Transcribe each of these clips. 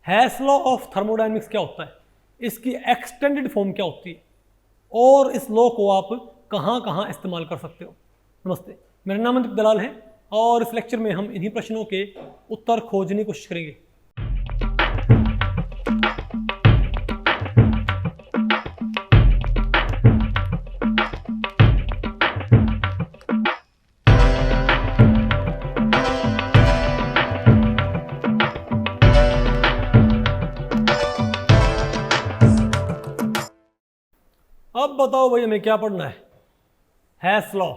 Hess law of thermodynamics क्या होता है, इसकी एक्सटेंडेड फॉर्म क्या होती है, और इस लॉ को आप कहाँ कहाँ इस्तेमाल कर सकते हो। नमस्ते, मेरा नाम अंकित दलाल है और इस लेक्चर में हम इन्हीं प्रश्नों के उत्तर खोजने की कोशिश करेंगे। अब बताओ भाई हमें क्या पढ़ना है, हैस लॉ,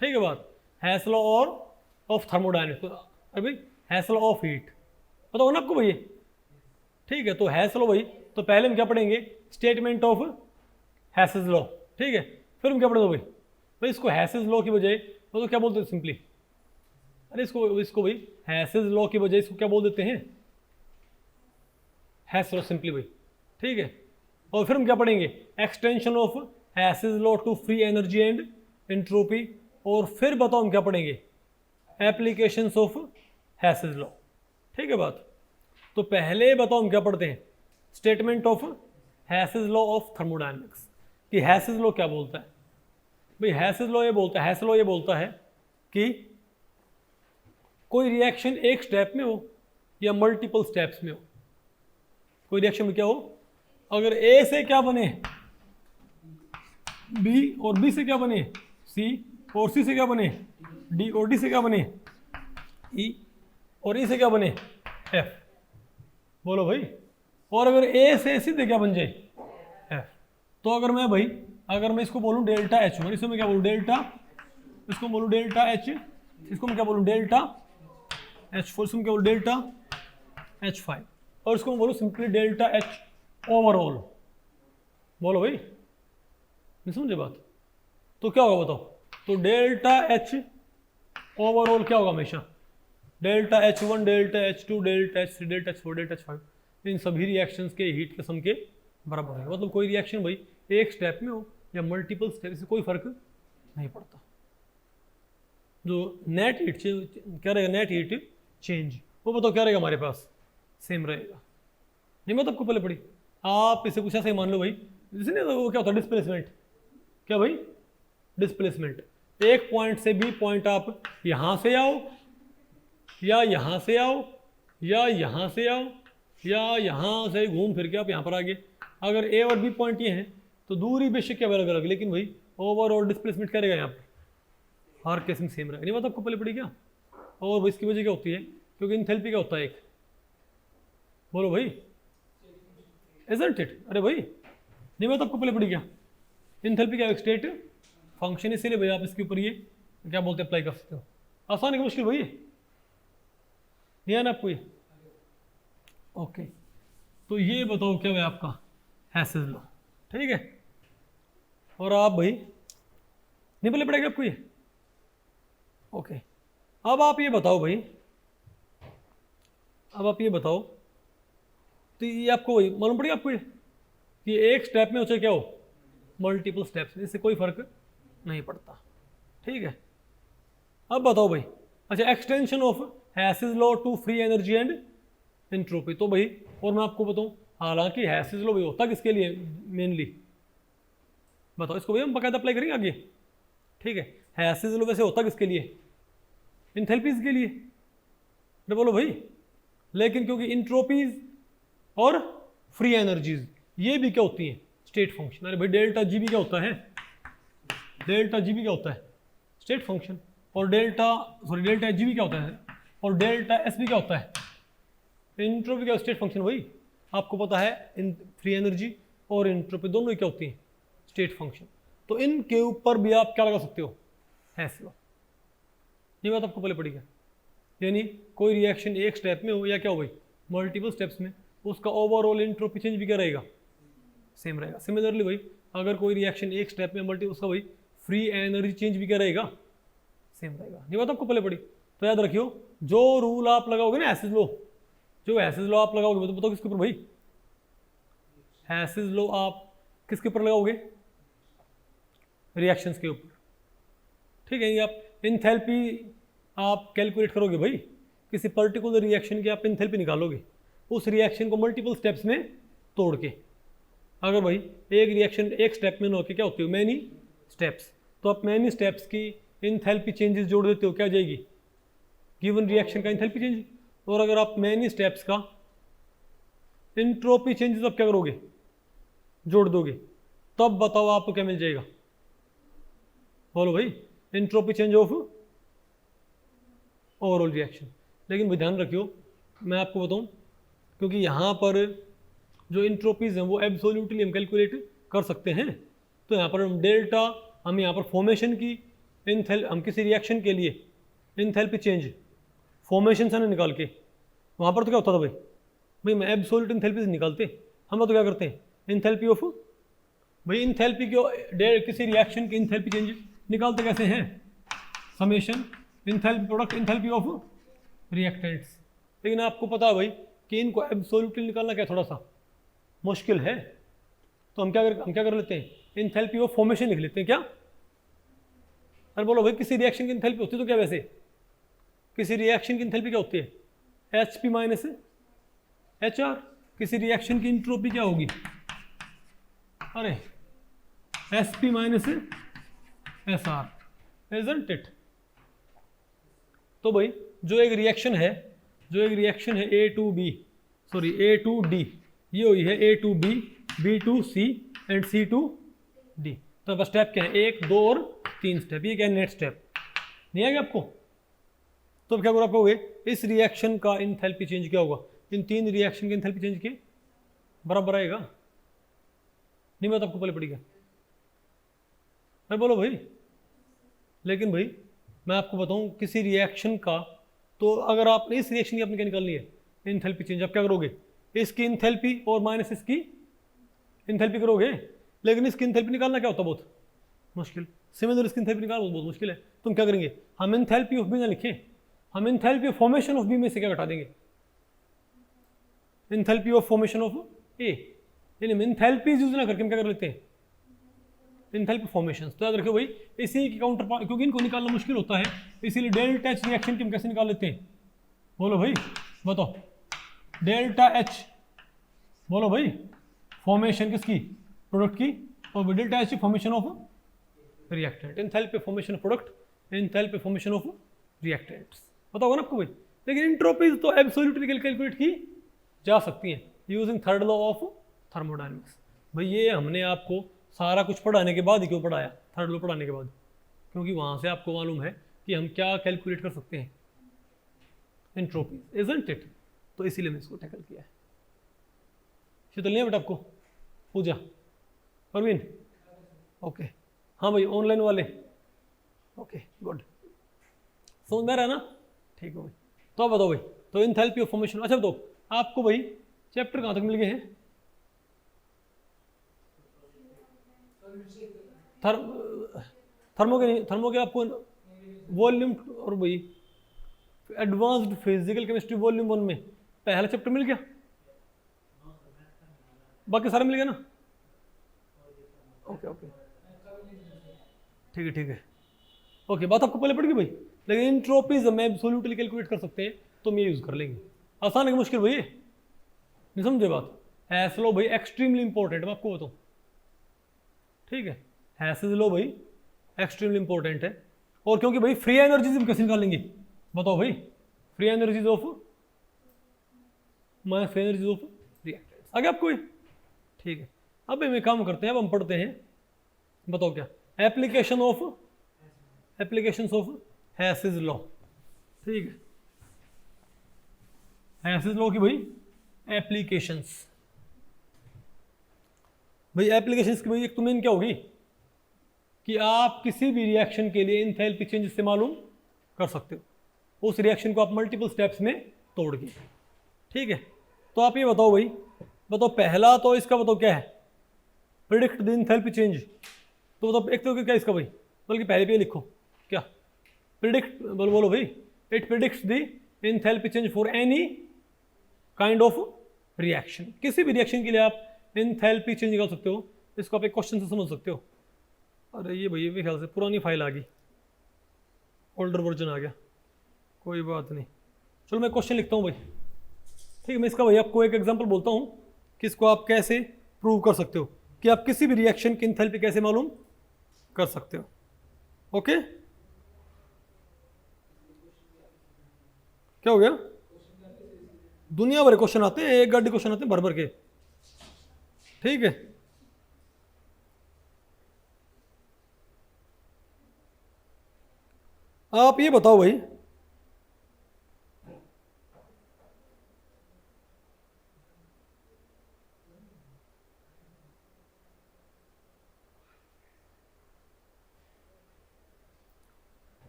ठीक है बात, हैस लॉ और ऑफ थर्मोडायनेमिक्स। अरे भाई हैस लॉ ऑफ हीट पता हो ना आपको भैया, ठीक है। तो हैस लॉ भाई, तो पहले हम क्या पढ़ेंगे, स्टेटमेंट ऑफ हैसेस लॉ, ठीक है। फिर हम क्या पढ़ेंगे भाई, इसको हैसेस लॉ की बजाय वो तो क्या बोलते हैं सिंपली, अरे इसको भाई हैसेस लॉ की बजाय इसको क्या बोल देते हैं, हैस लॉ सिंपली भाई, ठीक है। और फिर हम क्या पढ़ेंगे, extension of Hess's law to free energy and entropy. और फिर बताओ हम क्या पढ़ेंगे, एप्लीकेशंस ऑफ हैसेस लॉ, ठीक है बात। तो पहले बताओ हम क्या पढ़ते हैं, statement of Hess's law of thermodynamics, कि हैसेस लॉ क्या बोलता है भाई। हैसेस लॉ ये बोलता है, हैस लॉ ये बोलता है कि कोई रिएक्शन एक स्टेप में हो या मल्टीपल स्टेप्स में हो, कोई रिएक्शन में क्या हो, अगर ए से क्या बने बी, और बी से क्या बने सी, और सी से क्या बने डी, और डी से क्या बने ई, और ई से क्या बने एफ। बोलो भाई, और अगर ए से सीधे क्या बन जाए एफ। तो अगर मैं भाई, अगर मैं इसको बोलूं डेल्टा एच, और इसको मैं क्या बोलूं डेल्टा, इसको बोलूं डेल्टा एच, इसको मैं क्या बोलूं डेल्टा एच फोर, इसको क्या बोलूं डेल्टा एच फाइव, और इसको मैं बोलूं सिंपली डेल्टा एच ओवरऑल। बोलो भाई, नहीं समझे बात, तो क्या होगा बताओ, तो डेल्टा एच ओवरऑल क्या होगा हमेशा, delta H one, delta H two, delta H three, delta H four, delta H five, इन सभी रिएक्शंस के हीट के सम के बराबर है। मतलब कोई रिएक्शन भाई एक स्टेप में हो या मल्टीपल स्टेप से कोई फर्क नहीं पड़ता। जो नेट हीट क्या रहेगा, नेट हीट चेंज, वो बताओ क्या रहेगा हमारे पास, सेम रहेगा। नहीं मतलब आपको पहले पड़ी, आप इसे कुछ ऐसे ही मान लो भाई, जैसे नहीं वो क्या होता है डिस्प्लेसमेंट, क्या भाई डिस्प्लेसमेंट, एक पॉइंट से बी पॉइंट आप यहां से आओ या यहां से आओ या यहां से आओ या यहां से घूम फिर के आप यहां पर आ गए। अगर ए और बी पॉइंट ये हैं तो दूरी बेशक क्या अलग अलग, लेकिन भाई ओवरऑल डिस्प्लेसमेंट करेगा यहाँ पर, हर केस में सेम रहेगा। नहीं बात आपको पहले पड़ी क्या, और भाई इसकी वजह क्या होती है, क्योंकि इंथैल्पी क्या होता है एक, बोलो भाई इजंट इट, अरे भाई नहीं बात आपको पहले पड़ी क्या, इंथैल्पी क्या एक स्टेट फंक्शन, इसीलिए भाई आप इसके ऊपर ये क्या बोलते हैं अप्लाई कर सकते हो। आसान है कि मुश्किल भाई, नहीं है ना आपको ये, ओके। तो ये बताओ क्या है आपका हैसेस लॉ, ठीक है। और आप भाई नहीं पहले पड़ेगा आपको ये, ओके। अब आप ये बताओ भाई, अब आप ये बताओ, तो ये आपको वही मालूम पड़ेगा आपको ये कि एक स्टेप में हो चाहे क्या हो मल्टीपल स्टेप्स में, इससे कोई फर्क नहीं पड़ता, ठीक है। अब बताओ भाई, अच्छा extension of Hess's law to free energy and entropy. तो भाई और मैं आपको बताऊं, हालांकि हैसेस लॉ भी होता किसके लिए मेनली, बताओ इसको भाई हम बाकायदा अप्लाई करेंगे आगे, ठीक है। हैसेस लॉ वैसे होता किसके लिए, इंथैल्पीज के लिए, तो बोलो भाई, लेकिन क्योंकि इंट्रोपीज और फ्री एनर्जीज ये भी क्या होती हैं स्टेट फंक्शन। अरे भाई डेल्टा जी भी क्या होता है, डेल्टा जी भी क्या होता है स्टेट फंक्शन, और डेल्टा जी भी क्या होता है, और डेल्टा एस भी क्या होता है इंट्रोपी का स्टेट फंक्शन। वही आपको पता है, इन फ्री एनर्जी और इंट्रोपी दोनों ही क्या होती हैं स्टेट फंक्शन। तो इनके ऊपर भी आप क्या लगा सकते हो, हैस लॉ। ये बात आपको पहले पड़ी क्या, यानी कोई रिएक्शन एक स्टेप में हो या क्या हो भाई मल्टीपल स्टेप्स में, उसका ओवरऑल इंट्रोपी चेंज भी क्या रहेगा, सेम रहेगा। सिमिलरली भाई अगर कोई रिएक्शन एक स्टेप में मल्टी, उसका भाई फ्री एनर्जी चेंज भी क्या रहेगा, सेम रहेगा। ये बात आपको पहले पड़ी। तो याद रखियो, जो रूल आप लगाओगे ना हैसेस लॉ, जो हैसेस लॉ आप लगाओगे, तो बताओ किसके ऊपर भाई, हैसेस लॉ आप किसके ऊपर लगाओगे, रिएक्शंस के ऊपर, ठीक है। ये आप इंथैल्पी आप कैलकुलेट करोगे भाई, किसी पर्टिकुलर रिएक्शन की आप इंथैल्पी निकालोगे, उस रिएक्शन को मल्टीपल स्टेप्स में तोड़ के। अगर भाई एक रिएक्शन एक स्टेप में ना होकर क्या होती है, मैनी स्टेप्स, तो आप मैनी स्टेप्स की इंथैल्पी चेंजेस जोड़ देते हो, क्या आ जाएगी, गिवन रिएक्शन का इंथैल्पी चेंज। और अगर आप मैनी स्टेप्स का एंट्रोपी चेंजेस आप क्या करोगे, जोड़ दोगे, तब बताओ आपको क्या मिल जाएगा, बोलो भाई, entropy change of overall reaction. लेकिन भाई ध्यान रखियो, मैं आपको बताऊं, क्योंकि यहाँ पर जो इंट्रोपीज हैं वो एब्सोल्युटली हम कैलकुलेट कर सकते हैं, तो यहाँ पर हम डेल्टा, हम यहाँ पर फॉर्मेशन की हम किसी रिएक्शन के लिए इंथैल्पी चेंज फॉर्मेशन से ना निकाल के, वहाँ पर तो क्या होता था भाई मैं एब्सोल्यूट इंथैल्पी से निकालते, हम तो क्या करते हैं इंथैल्पी ऑफ, भाई इंथैल्पी की किसी रिएक्शन की इंथैल्पी चेंज निकालते कैसे हैं, summation enthalpy product enthalpy of reactants. लेकिन आपको पता है भाई कि इनको एब्सोल्युटली निकालना क्या थोड़ा सा मुश्किल है, तो हम क्या कर लेते हैं, इंथैल्पी ऑफ फॉर्मेशन लिख लेते हैं। क्या, अरे बोलो भाई किसी रिएक्शन की इंथैल्पी होती है तो क्या, वैसे किसी रिएक्शन की इंथैल्पी क्या होती है, HP माइनस HR। किसी रिएक्शन की इंट्रोपी क्या होगी, अरे SP minus SR, isn't it. तो भाई जो एक रिएक्शन है A टू D, ये हुई है A to B, B to C and C to D। तो बस स्टेप क्या है, 1 2 और 3 स्टेप, ये क्या है नेट स्टेप, नहीं आएगा आपको। तो अब क्या करो, आप कहोगे इस रिएक्शन का इंथैल्पी चेंज क्या होगा, इन 3 रिएक्शन के इंथैल्पी चेंज के बराबर आएगा, नहीं बात आपको पहले पड़ी क्या, मैं बोलो भाई। लेकिन भाई मैं आपको बताऊं किसी रिएक्शन का, तो अगर आपने इस रिएक्शन की आपने क्या निकालनी है, इंथैल्पी चेंज, आप क्या करोगे, इसकी इंथैल्पी और माइनस इसकी इंथैल्पी करोगे। लेकिन इसकी इंथैल्पी निकालना क्या होता है बहुत मुश्किल, सिमिलर इसकी इंथैल्पी निकालना बहुत मुश्किल है। तुम क्या करेंगे, हम इंथैल्पी ऑफ बी ना लिखें, हम enthalpy of formation of B में से क्या घटा देंगे, enthalpy of formation of A, यानी इंथैल्पीज यूज ना करके हम क्या कर लेते हैं, इंथैल्पी फॉर्मेशन। तो याद रखियो भाई, इसी की काउंटर पार्ट, क्योंकि इनको निकालना मुश्किल होता है, इसीलिए डेल्टा एच रिएक्शन की हम कैसे निकाल लेते हैं, बोलो भाई बताओ, डेल्टा एच, बोलो भाई फॉर्मेशन किसकी, प्रोडक्ट की, और delta H formation of reactant, enthalpy formation of product, enthalpy formation of reactants, पता होगा ना आपको भाई। लेकिन एंट्रोपीज तो एब्सोल्युटली कैलकुलेट की जा सकती हैं using third law of thermodynamics. भाई ये हमने आपको सारा कुछ पढ़ाने के बाद ही क्यों पढ़ाया, थर्ड लॉ पढ़ाने के बाद, क्योंकि वहाँ से आपको मालूम है कि हम क्या कैलकुलेट कर सकते हैं, एंट्रोपी, इजंट इट। तो इसीलिए मैंने इसको टैकल किया है। शीतल नहीं है बेटा आपको, पूजा, परवीन, ओके, हाँ भाई ऑनलाइन वाले, ओके गुड, समझ में आ रहा है ना, ठीक है भाई। तो आप बताओ भाई, तो एंथैल्पी ऑफ फॉर्मेशन, अच्छा बताओ आपको भाई चैप्टर कहाँ तक मिल गए हैं, थर्मो के आपको वॉल्यूम, और भाई एडवांस्ड फिजिकल केमिस्ट्री वॉल्यूम 1 में पहला चैप्टर मिल गया, बाकी सारा मिल गया ना, ओके ओके ठीक है ओके, बात आपको पहले पड़ गई भाई। लेकिन एंट्रोपीज हम एब्सोल्युटली कैलकुलेट कर सकते हैं, तो हम ये यूज कर लेंगे, आसान है कि मुश्किल भाई, नहीं समझे बात, हैस लो भाई एक्सट्रीमली इंपॉर्टेंट, मैं आपको बताऊं, ठीक है, हैस लो भाई एक्सट्रीमली इंपॉर्टेंट है। और क्योंकि भाई फ्री एनर्जीज हम कैसे निकालेंगे, बताओ भाई, free energies of free energies of reactants, आगे आपको, ठीक है। अब हम एक काम करते हैं, अब हम पढ़ते हैं, बताओ क्या, एप्लीकेशंस ऑफ हैसेस लॉ, ठीक है, हैसेस लॉ की भाई एप्लीकेशंस, भाई एप्लीकेशंस की भाई एक तो मेन क्या होगी कि आप किसी भी रिएक्शन के लिए एंथैल्पी चेंज से मालूम कर सकते हो, उस रिएक्शन को आप मल्टीपल स्टेप्स में तोड़ के, ठीक है। तो आप ये बताओ भाई, बताओ पहला तो इसका बताओ क्या है, प्रिडिक्ट द एंथैल्पी चेंज, तो बताओ एक तो क्या इसका भाई, बल्कि पहले पे लिखो क्या, प्रिडिक्ट, बोलो भाई, it predicts the enthalpy change for any kind of reaction, किसी भी रिएक्शन के लिए आप एंथैल्पी चेंज निकाल सकते हो, इसको आप एक क्वेश्चन से समझ सकते हो। अरे ये भाई मेरे ख्याल से पुरानी फाइल आ गई, ओल्डर वर्जन आ गया, कोई बात नहीं, चलो मैं क्वेश्चन लिखता हूँ भाई, ठीक है, मैं इसका भैया आपको एक एग्जांपल बोलता हूँ कि इसको आप कैसे प्रूव कर सकते हो कि आप किसी भी रिएक्शन की एंथैल्पी कैसे मालूम कर सकते हो। ओके, क्या हो गया? दुनिया भर क्वेश्चन आते हैं, एक गाड़ी क्वेश्चन आते हैं भर भर के। ठीक है, आप ये बताओ भाई,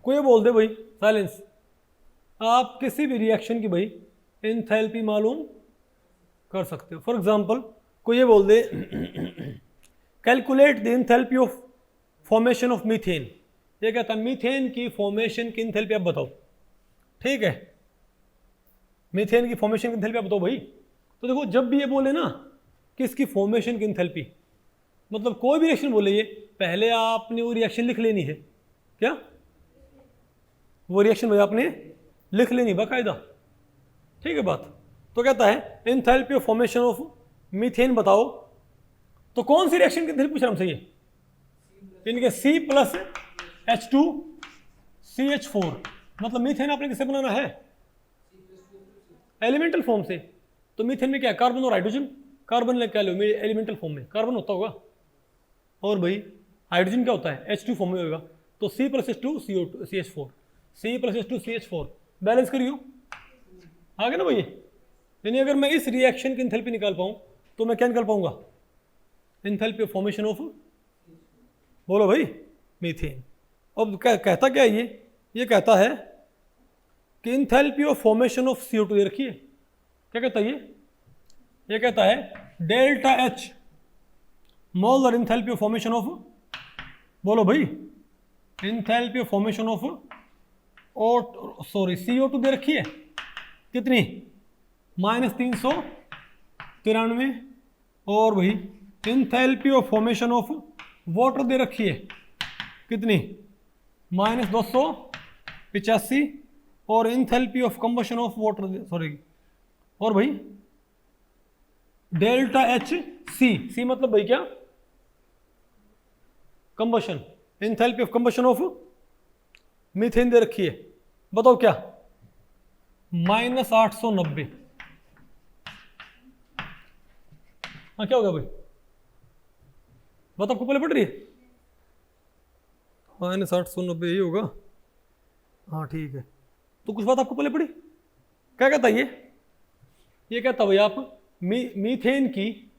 कोई बोल दे भाई, साइलेंस, आप किसी भी रिएक्शन की भाई एंथैल्पी मालूम कर सकते हो। फॉर एग्जांपल कोई ये बोल दे calculate the enthalpy of formation of methane, ये कहता है मीथेन की फॉर्मेशन की एंथैल्पी आप बताओ। ठीक है, मीथेन की फॉर्मेशन की एंथैल्पी आप बताओ भाई। तो देखो जब भी ये बोले ना कि इसकी फॉर्मेशन की एंथैल्पी, मतलब कोई भी रिएक्शन बोले, ये पहले आपने वो रिएक्शन लिख लेनी है। क्या? वो रिएक्शन भाई आपने लिख लेनी बाकायदा। ठीक है बात। तो कहता है enthalpy of formation of methane बताओ। तो कौन सी रिएक्शन की एंथैल्पी पूछ रहा हमसे ये? इनके C+H2CH4, मतलब मीथेन आपने किससे बनाना है? एलिमेंटल फॉर्म से। तो मीथेन में क्या है? कार्बन और हाइड्रोजन। कार्बन ले क्या लो एलिमेंटल फॉर्म में कार्बन होता होगा, और भाई हाइड्रोजन क्या होता है? H2 फॉर्म में होगा। तो C+H2CH4, C+H2CH4 बैलेंस करियो, आ गया ना भाई। यानी अगर मैं इस रिएक्शन की एंथैल्पी निकाल पाऊं तो मैं क्या निकाल पाऊंगा? एंथैल्पी ऑफ फॉर्मेशन ऑफ, बोलो भाई, मीथेन। अब कहता क्या है ये कहता है कि enthalpy of formation of CO2 ये रखिए। क्या कहता है ये कहता है delta H molar enthalpy of formation of, बोलो भाई, enthalpy of formation of CO2 दे रखी है कितनी? -393। और भाई enthalpy of formation of water दे रखी है कितनी? -285। और enthalpy of combustion of water, sorry, और भाई डेल्टा HC मतलब भाई क्या? Combustion, enthalpy of combustion of methane दे रखी है। बताओ क्या? -890। हाँ क्या हो गया भाई? बात आपको पहले पड़ रही है? -890 यही होगा। हाँ ठीक है, तो कुछ बात आपको पहले पड़ी। क्या कहता है ये कहता भाई आप मीथेन की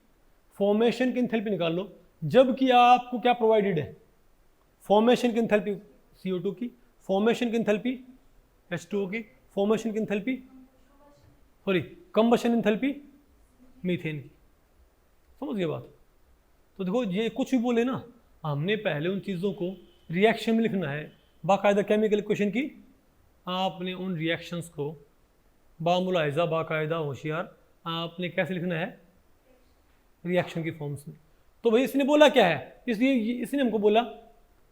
फॉर्मेशन की एंथैल्पी निकाल लो, जबकि आपको क्या प्रोवाइडेड है? फॉर्मेशन की एंथैल्पी CO2 की, फॉर्मेशन की एंथैल्पी H2O की, फॉर्मेशन की enthalpy, sorry, combustion enthalpy methane की। समझ गए बात? तो देखो ये कुछ भी बोले ना, हमने पहले उन चीज़ों को रिएक्शन में लिखना है। बाकायदा केमिकल इक्वेशन की आपने उन रिएक्शंस को बामुलाहिजा, बाकायदा होशियार, आपने कैसे लिखना है? रिएक्शन की फॉर्म्स में। तो भाई इसने बोला क्या है? इसलिए इसने हमको बोला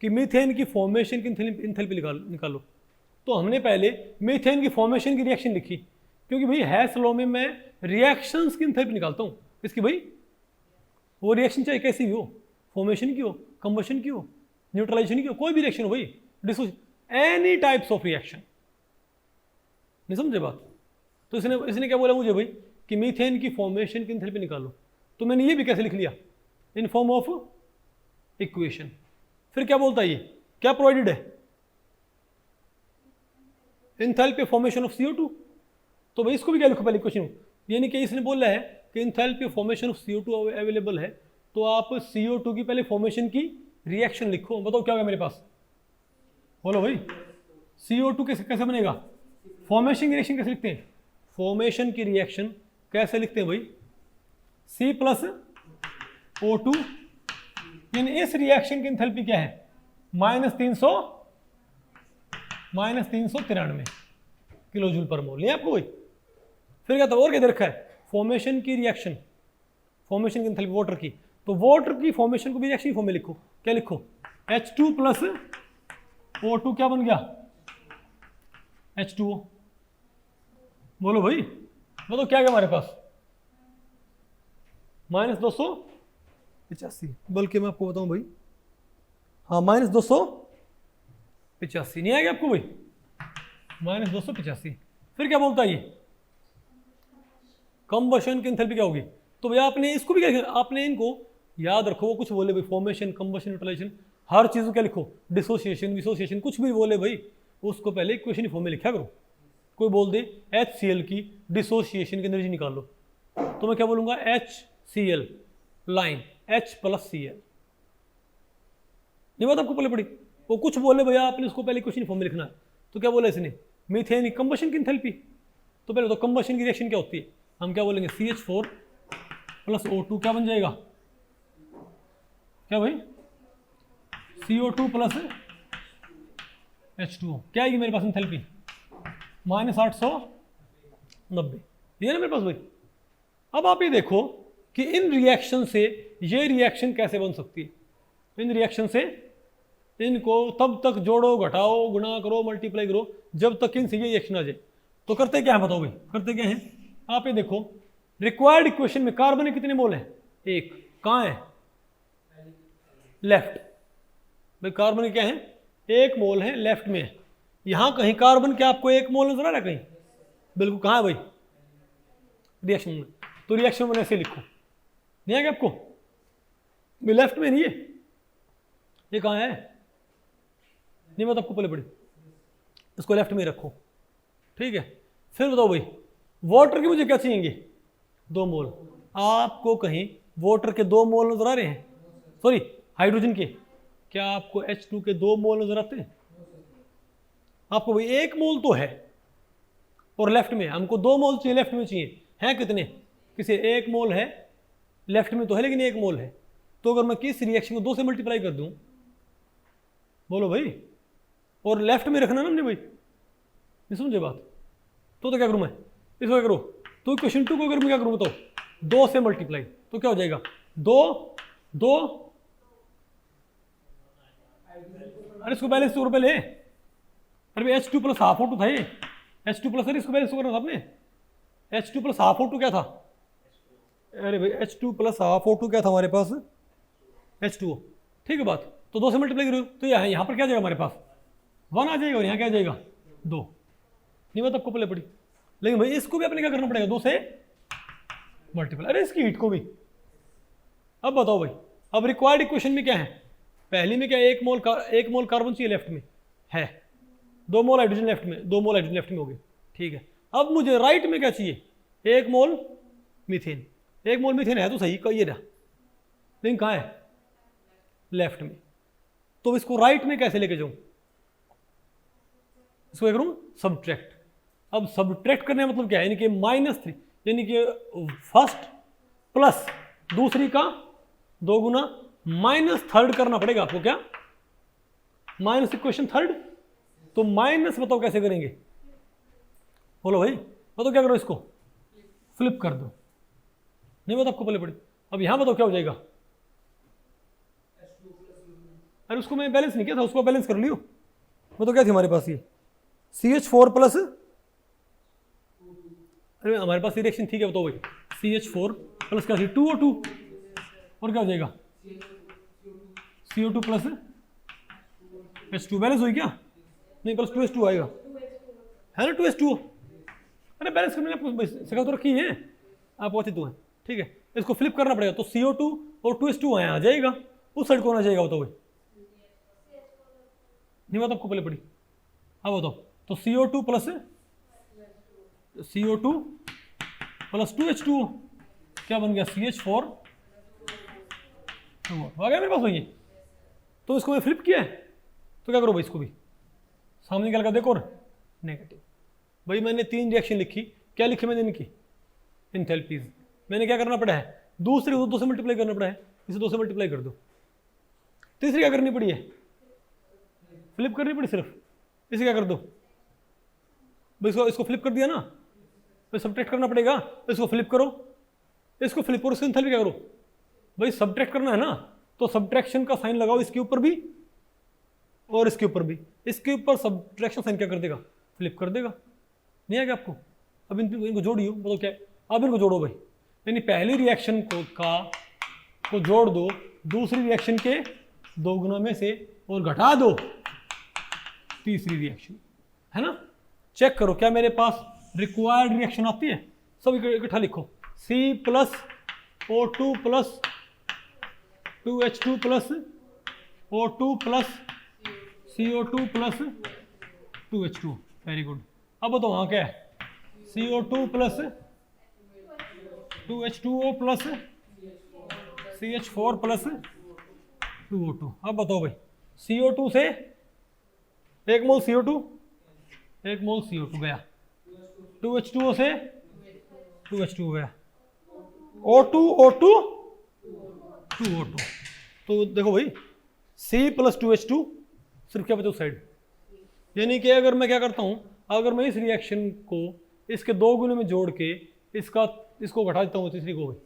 कि मीथेन की फॉर्मेशन की एंथैल्पी निकालो। तो हमने पहले मीथेन की फॉर्मेशन की रिएक्शन लिखी, क्योंकि भाई हैस लॉ में मैं रिएक्शंस की एंथैल्पी निकालता हूँ। इसकी भाई वो रिएक्शन चाहे कैसी भी हो, फॉर्मेशन की हो, कंबशन की हो, न्यूट्रलाइजेशन की हो, कोई भी रिएक्शन हो भाई, एनी टाइप्स ऑफ रिएक्शन। नहीं समझे बात? तो इसने क्या बोला मुझे भाई कि मीथेन की फॉर्मेशन की एंथैल्पी निकालो। तो मैंने ये भी कैसे लिख लिया? In form of equation. फिर क्या बोलता है ये? क्या प्रोवाइडेड है? Enthalpy formation of CO2। तो भाई इसको भी क्या लिखो पहले इक्वेशन, यानी कि इसने बोला है कि enthalpy formation of CO2 available है, तो आप CO2 की पहले फॉर्मेशन की रिएक्शन लिखो। बताओ क्या होगा मेरे पास? बोलो भाई, CO2 कैसे बनेगा? फॉर्मेशन की रिएक्शन कैसे लिखते हैं? फॉर्मेशन की रिएक्शन कैसे लिखते हैं भाई? C+O2, यानी इस रिएक्शन की एंथैल्पी क्या है? -393 किलो जूल पर मोल। नहीं आपको भाई? फिर क्या था और क्या दे रखा है? फॉर्मेशन की रिएक्शन, फॉर्मेशन की एंथैल्पी वाटर की। तो वाटर की फॉर्मेशन को भी रिएक्शन फॉर्म में लिखो। क्या लिखो? H2+O2 क्या बन गया? H2O। बोलो भाई, मतलब क्या है हमारे पास -285, बल्कि मैं आपको बताऊं भाई, हाँ -285, नहीं आएगा आपको भाई, -285। फिर क्या बोलता है ये, कंबशन की एंथैल्पी क्या होगी। तो भैया आपने इसको भी क्या, आपने इनको याद रखो, वो कुछ बोले भाई फॉर्मेशन, कंबशन, न्यूट्रलाइजेशन, हर चीज़ को क्या लिखो, डिसोसिएशन, विसोसिएशन, कुछ भी बोले भाई उसको पहले इक्वेशन फॉर्म में लिखा करो। कोई बोल दे HCl की डिसोसिएशन की एनर्जी निकाल लो, तो मैं क्या बोलूँगा, HCl लाइन H+Cl, नहीं बात आपको पहले पड़ी। वो कुछ बोले भैया आपने उसको पहले इक्वेशन फॉर्म में लिखना है, तो क्या बोला इसने, मीथेन कंबशन की एंथैल्पी। तो पहले तो कंबशन की रिएक्शन क्या होती है, हम क्या बोलेंगे, CH4 + O2 क्या बन जाएगा, क्या भाई, CO2 + H2O, क्या आएगी मेरे पास एंथैल्पी, -890, ये ना मेरे पास भाई। अब आप ये देखो कि इन रिएक्शन से ये रिएक्शन कैसे बन सकती है, इन रिएक्शन से इनको तब तक जोड़ो, घटाओ, गुणा करो, मल्टीप्लाई करो जब तक इनसे ये रिएक्शन आ जाए। तो करते क्या है बताओ भाई, करते क्या है, आप ये देखो रिक्वायर्ड इक्वेशन में कार्बन के कितने मोल हैं, एक, कहाँ है, लेफ्ट, भाई कार्बन के क्या है, 1 मोल है, लेफ्ट में है। यहां कहीं कार्बन क्या आपको 1 मोल नजर आ रहा है कहीं, बिल्कुल, कहाँ है भाई, रिएक्शन में। तो रिएक्शन में ऐसे लिखो, नहीं आएगा आपको, लेफ्ट में नहीं है, ये कहाँ है, नहीं बात आपको पहले पड़ी, इसको लेफ्ट में रखो, ठीक है। फिर बताओ भाई वाटर की मुझे क्या चाहिए, 2 मोल, आपको कहीं वाटर के 2 मोल नजर आ रहे हैं, सॉरी हाइड्रोजन के, क्या आपको H2 के 2 मोल नजर आते हैं, आपको भाई 1 मोल तो है, और लेफ्ट में हमको 2 मोल चाहिए, लेफ्ट में चाहिए, हैं कितने, किसी 1 मोल है, लेफ्ट में तो है लेकिन 1 मोल है। तो अगर मैं किस रिएक्शन को 2 से मल्टीप्लाई कर दूं, बोलो भाई, और लेफ्ट में रखना ना हमने भाई, नहीं समझे बात, तो क्या करूं मैं, इसको क्या करूं, तो क्वेश्चन 2 को अगर मैं क्या करूं बताओ, 2 से मल्टीप्लाई, तो क्या हो जाएगा, 2 2, अरे इसको बैलेंस तो पहले, अरे H2 + हाफ O2 था ये, H2 प्लस, अरे इसको बैलेंस करना था आपने, H2 + हाफ O2 क्या था, अरे भाई H2 + हाफ O2 क्या था हमारे पास, H2O, ठीक है बात। तो 2 से मल्टीप्लाई करो, तो यहाँ पर क्या जाएगा हमारे पास, 1 आ जाएगा, और यहाँ क्या जाएगा, 2, नहीं बात आपको पहले पड़ी। लेकिन भाई इसको भी अपने क्या करना पड़ेगा, 2 से मल्टीप्लाई, अरे इसकी हीट को भी। अब बताओ भाई, अब रिक्वायर्ड इक्वेशन में क्या है, पहली में क्या, 1 मोल कार्बन चाहिए लेफ्ट में है, 2 मोल हाइड्रोजन लेफ्ट में, 2 मोल हाइड्रोजन लेफ्ट में हो गए, ठीक है। अब मुझे राइट में क्या चाहिए, 1 मोल मीथेन, 1 मोल मीथेन है तो सही, कहिए ना, लेकिन कहाँ है, लेफ्ट में। तो इसको राइट में कैसे लेके जाऊं, इसको क्या करूं, सब्ट्रैक्ट। अब सब्ट्रैक्ट करने का मतलब क्या है, यानी कि -3, यानी कि फर्स्ट प्लस दूसरी का 2 गुना -3 करना पड़ेगा आपको, क्या माइनस इक्वेशन 3, तो माइनस बताओ कैसे करेंगे, बोलो भाई बताओ क्या करो, इसको फ्लिप कर दो, नहीं बात आपको पहले पड़ी। अब यहां बताओ क्या हो जाएगा, अरे उसको मैं बैलेंस नहीं किया था, उसको बैलेंस कर लियो, बताओ क्या थी हमारे पास, ये CH4 +, अरे हमारे पास रिएक्शन ठीक है, बताओ भाई CH4 + क्या थी, 2O2, और क्या हो जाएगा, CO2 + H2, बैलेंस हुई क्या, नहीं प्लस 2H2 आएगा, है ना 2H2, अरे बैलेंस करने आपको सिखा तो रखी है, आप अच्छे तो हैं, ठीक है। इसको फ्लिप करना पड़ेगा, तो CO2 और 2H2 आया आ जाएगा, उस साइड कौन आ जाएगा बताओ भाई, नहीं बात आपको पहले पड़ी। अब बताओ, तो CO2 + 2H2O क्या बन गया, CH4 आ गया मेरे पास भाई। तो इसको मैं फ्लिप किया है, तो क्या करो भाई, इसको भी सामने निकाल कर देखो, और नेगेटिव। भाई मैंने 3 रिएक्शन लिखी, क्या लिखे मैंने इनकी, एंथैल्पीज, मैंने क्या करना पड़ा है, दूसरे को 2 से मल्टीप्लाई करना पड़ा है, इसे 2 से मल्टीप्लाई कर दो। तीसरी क्या करनी पड़ी है, फ्लिप करनी पड़ी सिर्फ, इसे क्या कर दो भाई, इसको फ्लिप कर दिया ना, भाई सब्ट्रैक्ट करना पड़ेगा, इसको फ्लिप करो, इसको फ्लिप करो, इसकी एंथैल्पी क्या करो भाई, सब्ट्रैक्ट करना है ना, तो सब्ट्रैक्शन का साइन लगाओ इसके ऊपर भी और इसके ऊपर भी, इसके ऊपर सब्ट्रैक्शन साइन क्या कर देगा, फ्लिप कर देगा, नहीं आएगा आपको, अब इनको जोड़ियो, बताओ क्या है? अब इनको जोड़ो भाई, यानी पहली रिएक्शन को जोड़ दो दूसरी रिएक्शन के दोगुना में से और घटा दो तीसरी रिएक्शन, है ना? चेक करो क्या मेरे पास रिक्वायर्ड रिएक्शन आती है? सब इकट्ठा लिखो, C plus O2 plus 2H2 plus O2 plus CO2 plus 2H2। Very good. अब बताओ वहाँ क्या है? CO2 plus 2H2O plus CH4 plus 2O2। अब बताओ भाई, CO2 से 1 मोल CO2 1 मोल CO2 गया, 2H2O से 2H2 गया, O2 O2 2O2। तो देखो भाई C प्लस 2H2 सिर्फ क्या बचा उस साइड, यानी कि अगर मैं क्या करता हूँ, अगर मैं इस रिएक्शन को इसके दो गुने में जोड़ के इसको घटा देता हूँ तीसरी को भाई,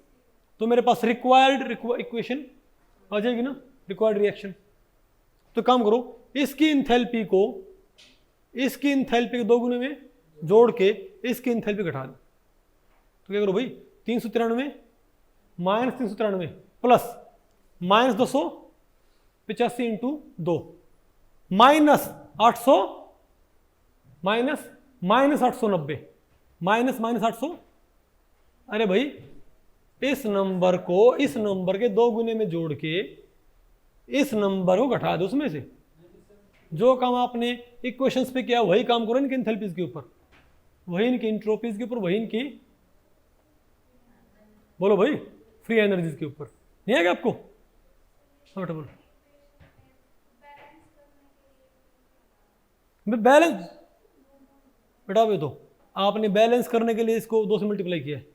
तो मेरे पास रिक्वायर्ड इक्वेशन आ जाएगी ना, रिक्वायर्ड रिएक्शन। तो काम करो, इसकी इंथैल्पी के दो गुने में जोड़ के इसकी इंथैल्पी घटा दो। तो क्या करो भाई, 393 minus 393 plus minus 285 into 2 minus 800 minus 890 minus 800। अरे भाई इस नंबर को इस नंबर के दो गुने में जोड़ के इस नंबर को घटा दो उसमें से। जो काम आपने इक्वेशंस पे किया वही काम करो इनके एंथैल्पीज के ऊपर, वही इनकी एंट्रोपीज के ऊपर, वही इनकी बोलो भाई फ्री एनर्जीज के ऊपर। नहीं आएगा आपको? हाँ बेटा बोलो। बैलेंस बेटा भी तो आपने बैलेंस करने के लिए इसको 2 से मल्टीप्लाई किया है,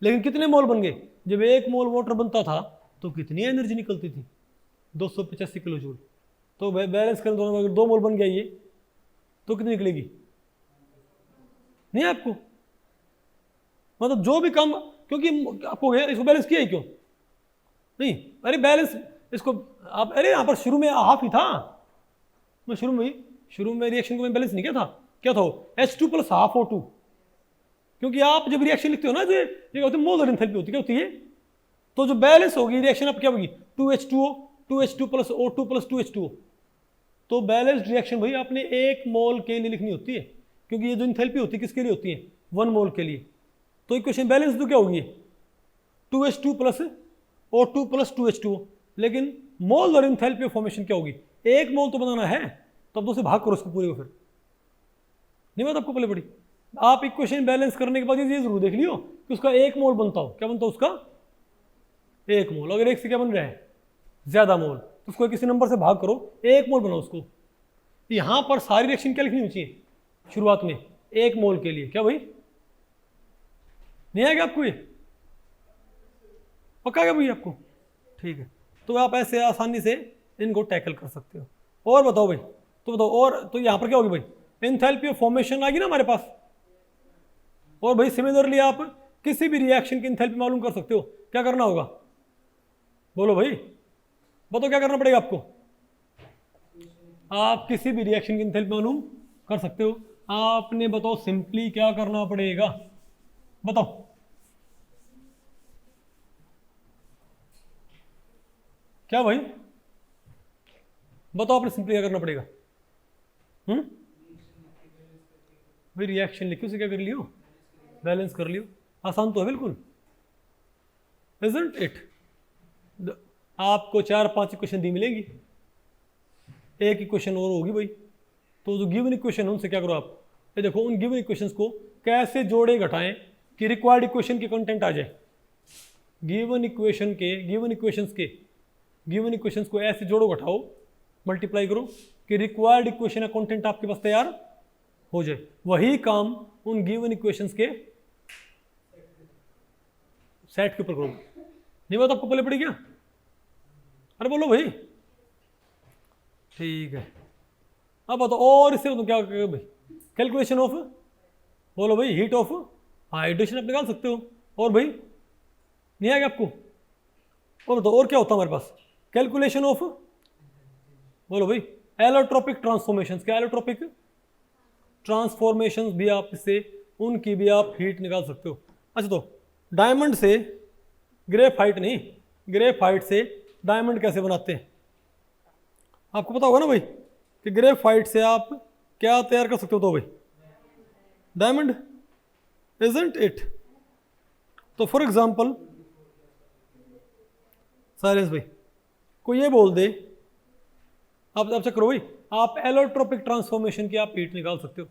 लेकिन कितने मोल बन गए? जब 1 मोल वाटर बनता था तो कितनी एनर्जी निकलती थी? 285 किलो जूल। तो बैलेंस करने दोनों अगर 2 मोल बन गया ये तो कितनी निकलेगी? नहीं आपको मतलब जो भी काम, क्योंकि आपको इसको बैलेंस किया ही क्यों नहीं? अरे बैलेंस इसको आप, अरे यहाँ पर शुरू में हाफ ही था, मैं शुरू में रिएक्शन को मैं बैलेंस नहीं किया था। क्या था? H2 plus half O2। क्योंकि आप जब रिएक्शन लिखते हो ना, ये होती है मोलर एंथैल्पी होती है, क्या होती है? तो जो बैलेंस होगी रिएक्शन अब क्या होगी? 2H2 plus O2 plus 2H2O। तो बैलेंस्ड रिएक्शन भाई आपने 1 मोल के लिए लिखनी होती है, क्योंकि ये जो एंथैल्पी होती है किसके लिए होती है? 1 मोल के लिए। तो इक्वेशन बैलेंस तो क्या होगी? 2H2 plus O2 plus 2H2O। लेकिन मोलर एंथैल्पी ऑफ फॉर्मेशन क्या होगी? 1 मोल तो बनाना है, तब तो उसे भाग करो उसको पूरे को। फिर नहीं बात आपको पहले पड़ी। आप इक्वेशन बैलेंस करने के बाद ये जरूर देख लियो कि उसका 1 मोल बनता हो। क्या बनता हो उसका? 1 मोल। अगर 1 से क्या बन रहा है? ज्यादा मोल, तो उसको किसी नंबर से भाग करो, 1 मोल बनाओ उसको। यहां पर सारी रिएक्शन क्या लिखनी चाहिए शुरुआत में? 1 मोल के लिए। क्या भाई नहीं आएगा आपको? ये पक्का क्या भाई आपको? ठीक है, तो आप ऐसे आसानी से इनको टैकल कर सकते हो। और बताओ भाई, तो बताओ और, तो यहां पर क्या होगी भाई? एंथैल्पी ऑफ फॉर्मेशन आ गई ना हमारे पास। और भाई सिमिलरली आप किसी भी रिएक्शन की एंथैल्पी मालूम कर सकते हो। क्या करना होगा बोलो भाई, बताओ क्या करना पड़ेगा आपको? आप किसी भी रिएक्शन की एंथैल्पी मालूम कर सकते हो। आपने बताओ सिंपली क्या करना पड़ेगा? बताओ क्या भाई, बताओ आपने सिंपली क्या करना पड़ेगा? भाई रिएक्शन लिखी, उसे क्या कर लियो? बैलेंस कर लियो। आसान तो है बिल्कुल, isn't it? आपको 4-5 इक्वेशन दी मिलेंगी, एक इक्वेशन और होगी भाई। तो जो गिवन इक्वेशन है उनसे क्या करो आप, ये देखो उन गिवन इक्वेशंस को कैसे जोड़े घटाएं कि रिक्वायर्ड इक्वेशन के कंटेंट आ जाए। गिवन इक्वेशंस को ऐसे जोड़ो घटाओ, मल्टीप्लाई करो कि रिक्वायर्ड इक्वेशन का कंटेंट आपके पास तैयार हो जाए। वही काम उन गिवन इक्वेशंस के सेट के ऊपर करो। नहीं बात आपको पहले पड़ी क्या? अरे बोलो भाई। ठीक है, अब बताओ और इससे तो क्या करोगे भाई? कैलकुलेशन ऑफ, बोलो भाई, हीट ऑफ हाइड्रेशन आप निकाल सकते हो। और भाई नहीं आएगा आपको? और बताओ और क्या होता है हमारे पास? कैलकुलेशन ऑफ, बोलो भाई, एलोट्रोपिक ट्रांसफॉर्मेशंस। क्या एलोट्रोपिक ट्रांसफॉर्मेशंस भी आप इससे उनकी भी आप हीट निकाल सकते हो। अच्छा तो डायमंड से ग्रेफाइट नहीं, ग्रेफाइट से डायमंड कैसे बनाते हैं आपको पता होगा ना भाई, कि ग्रेफाइट से आप क्या तैयार कर सकते हो तो भाई, डायमंड, इजंट इट। तो फॉर एग्जांपल साइलेंस भाई, कोई ये बोल दे, आप चेक करो भाई, आप एलोट्रोपिक ट्रांसफॉर्मेशन की आप हीट निकाल सकते हो।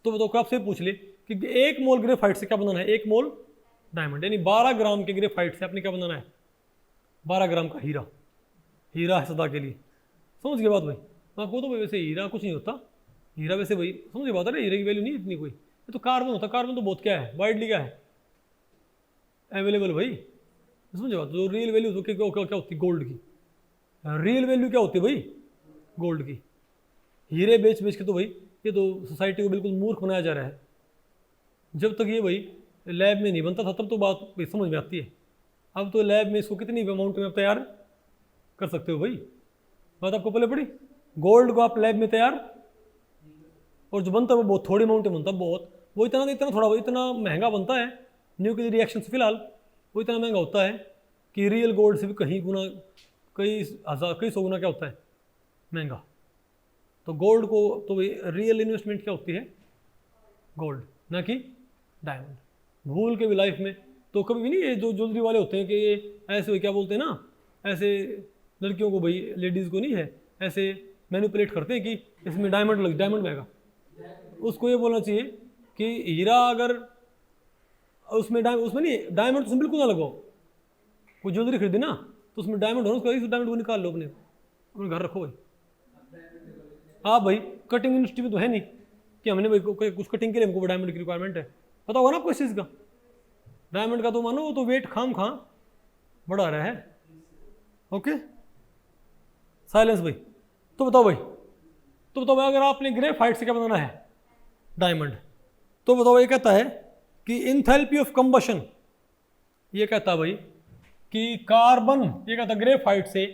तो आपसे पूछ ले कि 1 मोल ग्रेफाइट से क्या बनाना है, 1 मोल डायमंड, यानी 12 ग्राम के ग्रेफाइट से आपने क्या बनाना है, 12 ग्राम का हीरा। हीरा है सदा के लिए, समझ गए बात भाई। आपको तो भाई वैसे हीरा कुछ नहीं होता, हीरा वैसे भाई समझ गए बात है ना, हीरे की वैल्यू नहीं इतनी कोई, ये तो कार्बन होता, कार्बन तो बहुत क्या है, वाइडली क्या है, अवेलेबल भाई, समझे बात। जो रियल वैल्यू तो क्या होती है, गोल्ड की रियल वैल्यू क्या होती है भाई, गोल्ड की। हीरे बेच बेच के तो भाई ये तो सोसाइटी को बिल्कुल मूर्ख बनाया जा रहा है। जब तक ये भाई लैब में नहीं बनता था तब तो बात भाई समझ में आती है, अब तो लैब में इसको कितनी अमाउंट में आप तैयार कर सकते हो भाई, बात आपको पहले पड़ी। गोल्ड को आप लैब में तैयार, और जो बनता है वो बहुत थोड़ी अमाउंट में बनता है, बहुत वो इतना थोड़ा, वो इतना महंगा बनता है न्यूक्लियर रिएक्शन से, फिलहाल वो इतना महंगा होता है कि रियल गोल्ड से भी कहीं गुना, कई सौ गुना क्या होता है महंगा। तो गोल्ड को तो रियल इन्वेस्टमेंट क्या होती है, गोल्ड, ना कि डायमंड। भूल के भी लाइफ में तो कभी भी नहीं, ये जो ज्वेलरी वाले होते हैं कि ये ऐसे क्या बोलते हैं ना, ऐसे लड़कियों को भाई, लेडीज़ को नहीं है, ऐसे मैनिपुलेट करते हैं कि इसमें डायमंड महंगा। उसको ये बोलना चाहिए कि हीरा अगर उसमें नहीं डायमंड, उसमें बिल्कुल ना लगाओ। कोई ज्वेलरी खरीदी ना तो उसमें डायमंड हो, उसको डायमंड को निकाल लो, अपने घर रखो भाई। आप भाई कटिंग इंडस्ट्री में तो है नहीं कि हमने भाई कुछ कटिंग के लिए हमको डायमंड की रिक्वायरमेंट है, पता होगा ना आपको इस चीज़ का। डायमंड का तो मानो वो तो वेट खाम बढ़ा रहा है। ओके साइलेंस भाई, तो बताओ भाई अगर आपने ग्रेफाइट से क्या बनाना है, डायमंड, तो बताओ ये कहता है कि इंथैल्पी ऑफ कंबशन, ये कहता है भाई कि कार्बन, ये कहता है ग्रेफाइट से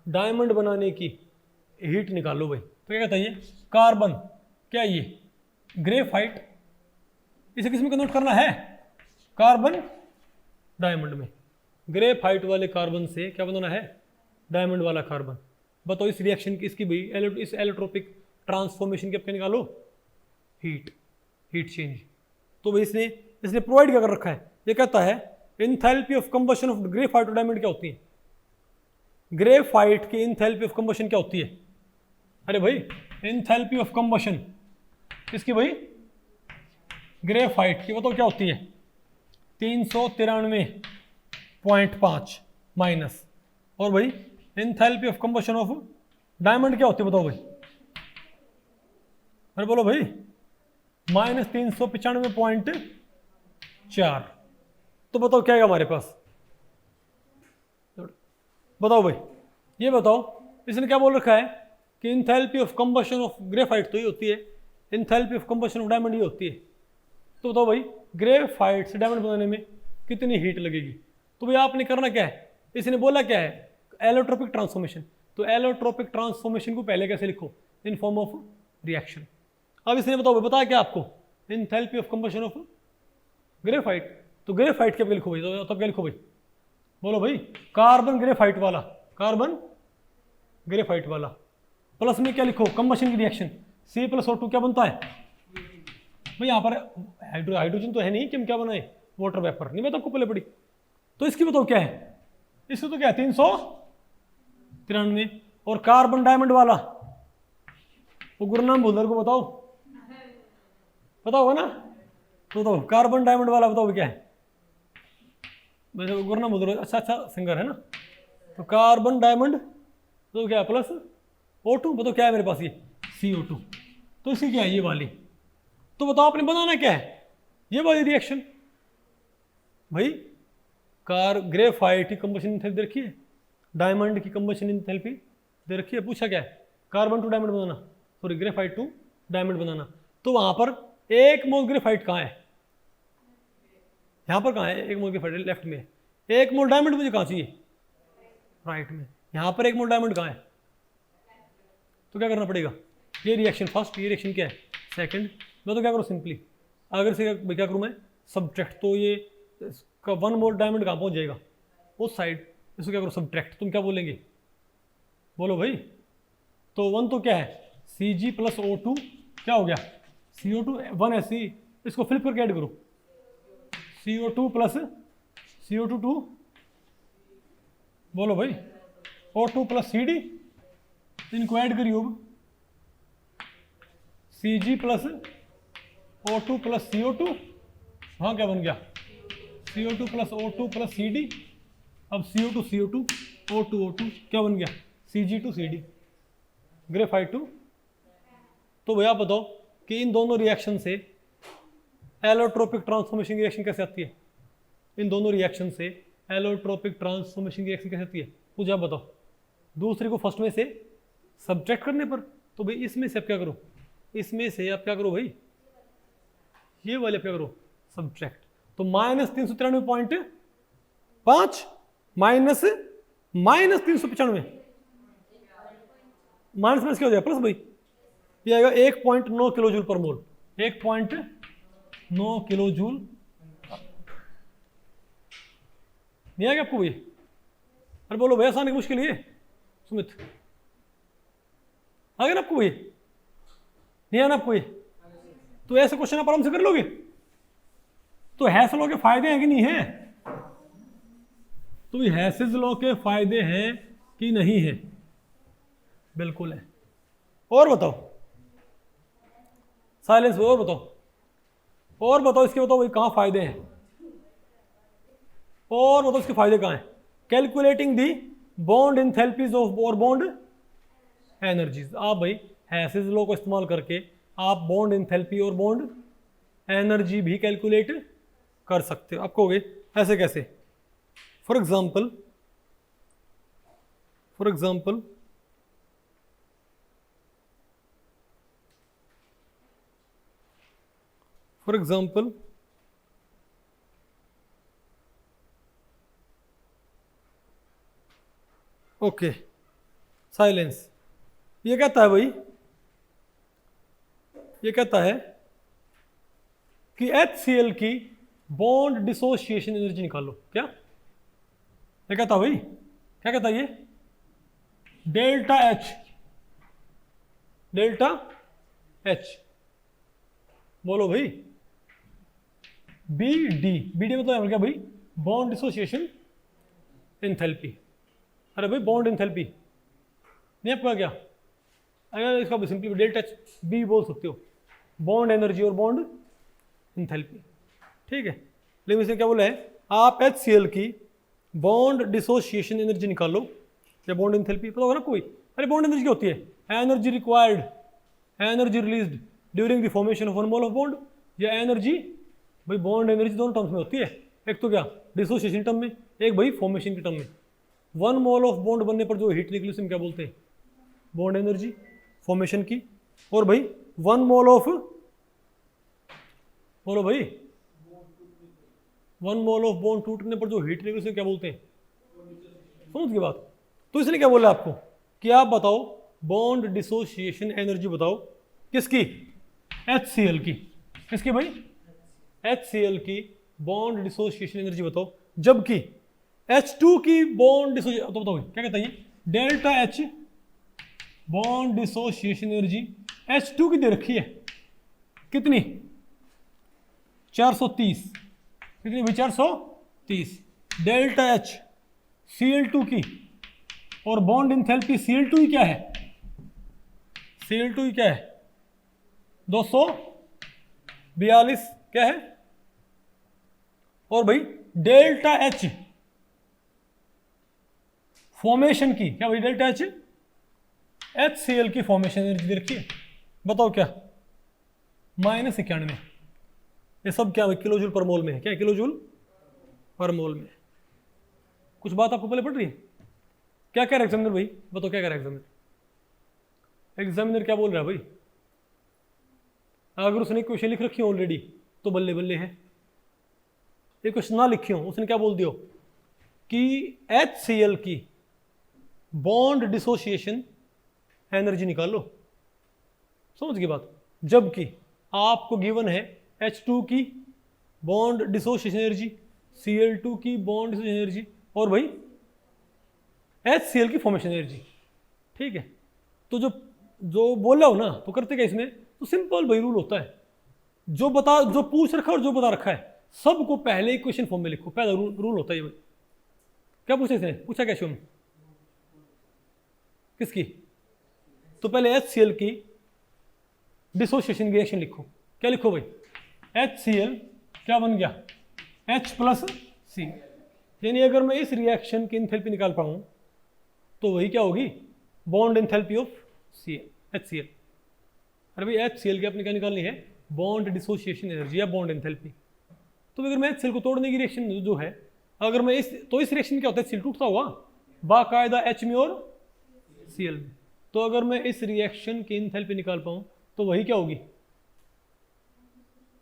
डायमंड बनाने की हीट निकालो भाई। तो क्या कहता है ये, कार्बन क्या ये ग्रेफाइट, इसे किस में कन्वर्ट करना है, कार्बन डायमंड में। ग्रेफाइट वाले कार्बन से क्या बनाना है, डायमंड वाला कार्बन। बताओ इस रिएक्शन की, इसकी भी इस एलोट्रोपिक ट्रांसफॉर्मेशन की क्या निकालो, हीट चेंज। तो भाई इसने प्रोवाइड क्या कर रखा है, ये कहता है enthalpy of combustion of graphite और डायमंड क्या होती है, ग्रेफाइट की इंथैल्पी ऑफ कंबशन क्या होती है, अरे भाई इंथैल्पी ऑफ कंबशन इसकी भाई ग्रेफाइट की बताओ क्या होती है, 393.5 माइनस, और भाई enthalpy of combustion of diamond क्या होती है बताओ भाई, अरे बोलो भाई -395.4। तो बताओ क्या है हमारे पास, बताओ भाई, ये बताओ इसने क्या बोल रखा है कि enthalpy of combustion of graphite तो ये होती है, enthalpy of combustion of diamond ये होती है। तो बताओ भाई ग्रेफाइट से डायमंड बनाने में कितनी हीट लगेगी। तो भाई आपने करना क्या है, इसने बोला क्या है, एलोट्रोपिक ट्रांसफॉर्मेशन। तो एलोट्रोपिक ट्रांसफॉर्मेशन को पहले कैसे लिखो, इन फॉर्म ऑफ रिएक्शन। अब इसने बताया क्या आपको, enthalpy of combustion of graphite. तो ग्रेफाइट क्या लिखो भाई, तो तब क्या लिखो भाई, बोलो भाई कार्बन ग्रेफाइट वाला, प्लस में क्या लिखो, कंबशन की रिएक्शन C+O2 क्या बनता है भाई, यहाँ पर हाइड्रोजन तो है नहीं कि हम क्या बनाए, वाटर वेपर नहीं, मैं तो आपको पहले पड़ी। तो इसकी बताओ क्या है, इसको तो क्या है 393, और कार्बन डायमंड वाला वो गुरनाम भूलर को बताओ, पता होगा ना, तो बताओ कार्बन डायमंड वाला बताओ क्या है, वैसे गुरनाम भूलर अच्छा सिंगर है ना। तो कार्बन डायमंड तो क्या है प्लस O2, बताओ क्या है मेरे पास ये CO2, तो इसकी क्या है ये वाली। तो बताओ आपने बनाना क्या है, ये वाली रिएक्शन भाई, ग्रेफाइट की कंबशन एंथैल्पी दे रखी है, डायमंड की कंबशन एंथैल्पी दे रखी है, पूछा क्या है, कार्बन टू डायमंड बनाना, सॉरी ग्रेफाइट टू डायमंड बनाना। तो वहां पर 1 मोल ग्रेफाइट कहाँ है, यहाँ पर कहाँ है 1 मोल ग्रेफाइट, लेफ्ट में है। 1 मोल डायमंड मुझे कहाँ चाहिए, राइट में। यहाँ पर 1 मोल डायमंड कहाँ है, तो क्या करना पड़ेगा, ये रिएक्शन फर्स्ट, ये रिएक्शन क्या है सेकंड। मैं तो क्या करो सिंपली अगर से क्या करूँ मैं सब्ट्रैक्ट, तो ये इसका 1 मोल डायमंड कहाँ पहुँच जाएगा, उस साइड। इसको क्या करो सब्ट्रैक्ट, तुम क्या बोलेंगे बोलो भाई। तो 1 तो क्या है Cg प्लस O2 क्या हो गया CO2 1 है C, इसको फ्लिप करके ऐड करो CO2 प्लस CO2 2 बोलो भाई O2 प्लस CD, इनको ऐड करियो अब Cg plus O2 plus CO2, हाँ क्या बन गया CO2 plus O2 plus CD। अब CO2 CO2 O2 O2 क्या बन गया Cg2 CD ग्रेफाइट 2। तो भैया आप बताओ कि इन दोनों रिएक्शन से एलोट्रोपिक ट्रांसफॉर्मेशन की रिएक्शन कैसे आती है, इन दोनों रिएक्शन से एलोट्रोपिक ट्रांसफॉर्मेशन की रिएक्शन कैसे आती है, मुझे आप बताओ। दूसरे को फर्स्ट में से सब्ट्रैक्ट करने पर, तो भाई इसमें से आप क्या करो, इसमें से आप क्या करो भाई, ये वाले क्या करो सब्ट्रैक्ट। तो -393.5 माइनस -395 माइनस क्या हो जाएगा प्लस भाई, ये आएगा 1.9 किलो जूल पर मोल, 1.9 किलो जूल। नहीं आएगा आपको भाई, अरे बोलो भाई आसान है मुश्किल है सुमित, आ गया ना आपको भाई, नहीं आना आपको ये, तो ऐसे क्वेश्चन आप आराम से कर लोगे। तो हैस लॉ के फायदे हैं कि नहीं है, तो हैसेस लॉ के फायदे हैं कि नहीं है, बिल्कुल है। और बताओ साइलेंस, और बताओ इसके, बताओ भाई कहाँ फायदे हैं, और बताओ इसके फायदे कहाँ हैं। Calculating the bond enthalpies of और बॉन्ड एनर्जीज, आप भाई हैसेस लॉ को इस्तेमाल करके आप बॉन्ड एंथैल्पी और बॉन्ड एनर्जी भी कैलकुलेट कर सकते हो। आप कहोगे ऐसे कैसे, फॉर एग्जाम्पल ओके साइलेंस, ये कहता है भाई, ये कहता है कि HCl की बॉन्ड डिसोसिएशन एनर्जी निकालो। क्या ये कहता भाई, क्या कहता है ये, डेल्टा H बोलो भाई BD मतलब क्या भाई, बॉन्ड डिसोसिएशन एंथैल्पी। अरे भाई बॉन्ड एंथैल्पी नहीं आपका क्या, अगर इसका सिंपली डेल्टा H B बोल सकते हो, बॉन्ड एनर्जी और बॉन्ड एंथैल्पी, ठीक है। लेकिन इसे क्या बोला है, आप HCl की बॉन्ड डिसोसिएशन एनर्जी निकालो या बॉन्ड एंथैल्पी, पता होगा ना कोई। अरे बॉन्ड एनर्जी क्या होती है, energy required, energy released during the formation of one mole of bond, या एनर्जी भाई बॉन्ड एनर्जी दोनों टर्म्स में होती है, एक तो क्या डिसोसिएशन टर्म में, एक भाई फॉर्मेशन के टर्म में। 1 मोल ऑफ बॉन्ड बनने पर जो हीट निकली उसे क्या बोलते हैं, बॉन्ड एनर्जी फॉर्मेशन की। और भाई 1 मोल ऑफ, बोलो भाई 1 मोल ऑफ बॉन्ड टूटने पर जो हीट निकली उसे क्या बोलते हैं, समझ की बात। तो इसने क्या बोला आपको कि आप बताओ बॉन्ड डिसोसिएशन एनर्जी बताओ किसकी, HCl की, किसकी भाई HCl की बॉन्ड डिसोसिएशन एनर्जी बताओ, जबकि H2 की बॉन्ड डिसोसिएशन, तो बताओ क्या कहता है ये, delta H bond dissociation energy H2 की दे रखी है कितनी 430, कितनी भाई 430, डेल्टा H Cl2 की, और बॉन्ड एंथैल्पी Cl2 ही क्या है, Cl2 ही क्या है 242 क्या है, और भाई डेल्टा H फॉर्मेशन की क्या भाई, डेल्टा H HCl की फॉर्मेशन एनर्जी दे रखी है, बताओ क्या -91। ये सब क्या भाई किलो जूल पर मोल में है, क्या किलो जूल पर मोल में। कुछ बात आपको पहले पड़ रही है, क्या कह रहा है एग्जामिनर भाई, बताओ क्या कह रहा है एग्जामिनर क्या बोल रहा है भाई। अगर उसने क्वेश्चन लिख रखी हो ऑलरेडी तो बल्ले बल्ले है, ये क्वेश्चन ना लिखी हो, उसने क्या बोल दिया कि HCl की बॉन्ड डिसोसिएशन एनर्जी निकालो, समझ गई बात। जबकि आपको गिवन है H2 की बॉन्ड डिसोसिएशन एनर्जी, Cl2 की बॉन्ड डिसोसिएशन एनर्जी, और भाई HCl की फॉर्मेशन एनर्जी। ठीक है, तो जो बोला हो ना तो करते क्या इसमें, तो सिंपल भाई रूल होता है, जो पूछ रखा है और जो बता रखा है सबको पहले इक्वेशन फॉर्म में लिखो। पहला रूल होता है ये भाई। क्या पूछा इसने, पूछा क्या शुभ, किसकी, तो पहले HCl की डिसोसिएशन की रिएक्शन लिखो। क्या लिखो भाई, HCl क्या बन गया, H+C, यानी अगर मैं इस रिएक्शन की एंथैल्पी निकाल पाऊं तो वही क्या होगी, बॉन्ड एंथैल्पी ऑफ HCl। अरे भाई HCl की अपनी क्या निकालनी है, बॉन्ड डिसोसिएशन एनर्जी या बॉन्ड एंथैल्पी। तो अगर मैं HCl को तोड़ने की रिएक्शन जो है, अगर मैं इस रिएक्शन क्या होता है, HCl टूटता होगा बाकायदा H में और Cl में। तो अगर मैं इस रिएक्शन की एंथैल्पी निकाल पाऊं तो वही क्या होगी,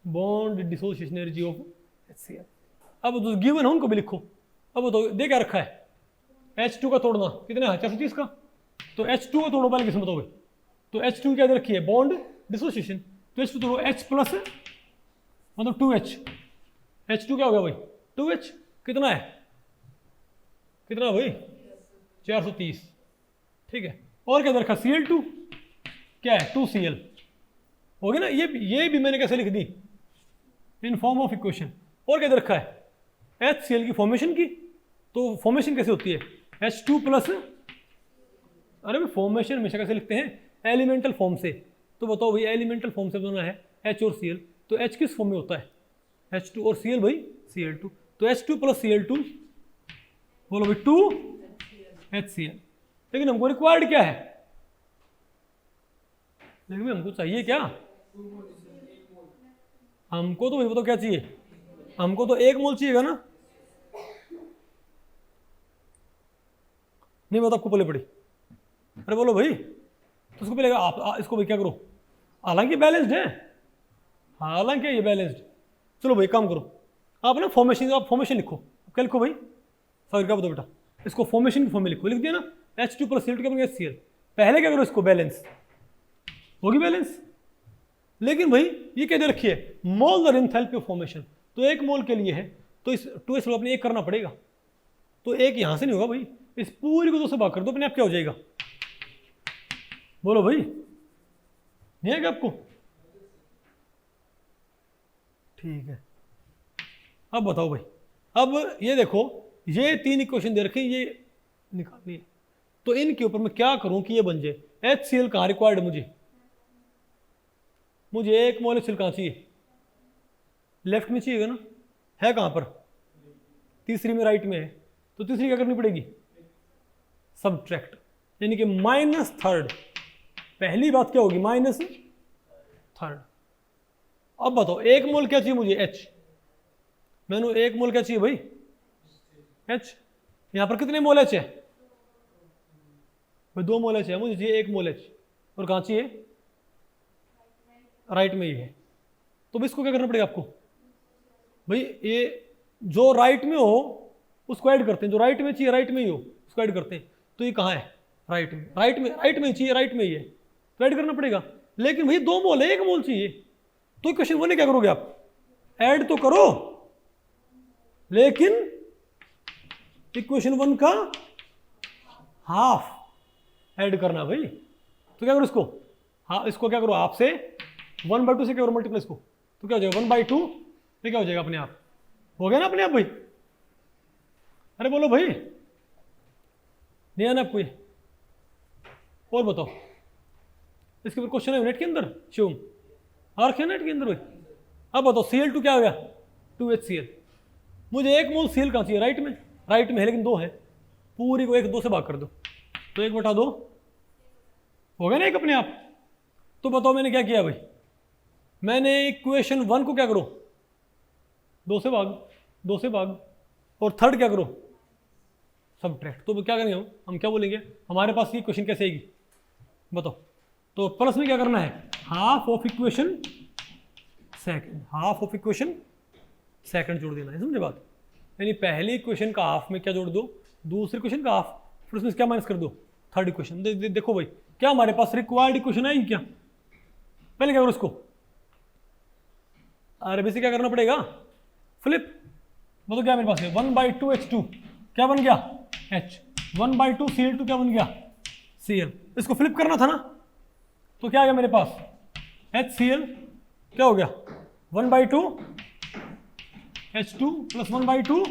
bond dissociation energy of HCl। अब जो गिवन है उनको भी लिखो। अब तो दे क्या रखा है, H2 का तोड़ना कितना है, 430 का, तो H2 का तोड़ो पहले किसमें बताओगे, तो H2 क्या दे रखी है, बॉन्ड डिसोसिएशन, तो H2 तोड़ो H प्लस मतलब 2H, H2 क्या हो गया भाई 2H, कितना है, कितना भाई 430। ठीक है, और क्या दे रखा, Cl2 क्या है 2Cl, हो गया ना। ये भी मैंने कैसे लिख दी, इन फॉर्म ऑफ इक्वेशन। और क्या दे रखा है, HCl की फॉर्मेशन की, तो फॉर्मेशन कैसे होती है, H2 प्लस, अरे भाई फॉर्मेशन हमेशा कैसे लिखते हैं, एलिमेंटल फॉर्म से। तो बताओ भाई एलिमेंटल फॉर्म से बना है H और Cl, तो H किस फॉर्म में होता है, H2, और Cl भाई Cl2, तो H2 प्लस Cl2, बोलो भाई 2HCl। लेकिन हमको रिक्वायर्ड क्या है, लेकिन हमको चाहिए क्या, हमको तो भाई बताओ क्या चाहिए, हमको तो 1 मोल चाहिएगा ना, नहीं बताओ आपको पहले पड़ी, अरे बोलो भाई, तो उसको पहले आप इसको भाई क्या करो, हालांकि बैलेंस्ड है, हालांकि ये बैलेंस्ड, चलो भाई काम करो, आप ना फॉर्मेशन लिखो। क्या लिखो भाई, सॉरी क्या बताओ बेटा, इसको फॉर्मेशन की फॉर्म में लिखो, लिख दिया ना H2 प्लस Cl2 क्या बन गया HCl। पहले क्या करो, इसको बैलेंस, होगी बैलेंस। लेकिन भाई ये क्या दे रखी है, मोलर एंथैल्पी ऑफ फॉर्मेशन, तो 1 मोल के लिए है तो इस 2H को अपने 1 करना पड़ेगा, तो 1 यहां से नहीं होगा भाई, इस पूरी को 2 से भाग कर दो, अपने आप क्या हो जाएगा, बोलो भाई, नहीं आएगा आपको, ठीक है। अब बताओ भाई, अब ये देखो ये 3 इक्वेशन दे रखे, ये निकालनी है, तो इनके ऊपर मैं क्या करूं कि ये बन जाए। HCl कहां रिक्वायर्ड, मुझे 1 मोल HCl कहां चाहिए, लेफ्ट में चाहिए ना, है कहां पर, तीसरी में राइट में है, तो तीसरी क्या करनी पड़ेगी, सब्ट्रैक्ट, यानी कि -3rd। पहली बात क्या होगी, -3rd। अब बताओ 1 मोल क्या चाहिए मुझे, H, मैंने 1 मोल क्या चाहिए भाई, H, यहां पर कितने मोल H है भाई, 2 मोल H है, मुझे चाहिए 1 मोल H, और कहां चाहिए, राइट में ही है। तो भाई इसको क्या करना पड़ेगा आपको, भाई ये जो राइट में हो उसको ऐड करते हैं, जो राइट में चाहिए राइट में ही हो उसको ऐड करते हैं, तो ये कहाँ है, राइट में ही चाहिए, राइट में ही है, तो ऐड करना पड़ेगा। लेकिन भाई 2 मोल है, 1 मोल चाहिए, तो इक्वेशन 1 क्या करोगे आप, ऐड तो करो, लेकिन इक्वेशन 1 का हाफ ऐड करना भाई, तो क्या करो इसको, हाँ इसको क्या करो, हाफ से 1/2 से क्या करो मल्टीप्लाई इसको, तो क्या हो जाएगा 1/2, ये क्या हो जाएगा अपने आप, हो गया ना अपने आप भाई, अरे बोलो भाई, नहीं आना आपको ये, और बताओ इसके ऊपर क्वेश्चन है नेट के अंदर, शिवम आ रखे नेट के अंदर भाई। अब बताओ Cl2 क्या हो गया, 2HCl, मुझे 1 मोल Cl कहाँ चाहिए, राइट में है, लेकिन 2 है, पूरी को 1 2 से भाग कर दो, तो 1/2 हो गया ना एक अपने आप। तो बताओ मैंने क्या किया भाई, मैंने इक्वेशन 1 को क्या करो, 2 से भाग, और 3rd क्या करो, सब्ट्रैक्ट। तो क्या करेंगे हम क्या बोलेंगे, हमारे पास ये क्वेश्चन कैसे आएगी बताओ, तो प्लस में क्या करना है, हाफ ऑफ इक्वेशन सेकंड जोड़ देना है, समझे बात, यानी पहली इक्वेशन का हाफ में क्या जोड़ दो, दूसरी इक्वेशन का हाफ, फिर उसमें क्या माइनस कर दो, 3rd इक्वेशन। देखो भाई क्या हमारे पास रिक्वायर्ड इक्वेशन आएगी क्या, पहले क्या करो इसको, आरबीसी क्या करना पड़ेगा, फ्लिप। मतलब क्या मेरे पास है 1/2 H2 क्या बन गया H, 1/2 Cl2 क्या बन गया Cl। इसको फ्लिप करना था ना, तो क्या आ गया मेरे पास HCl क्या हो गया 1/2 H2 प्लस 1/2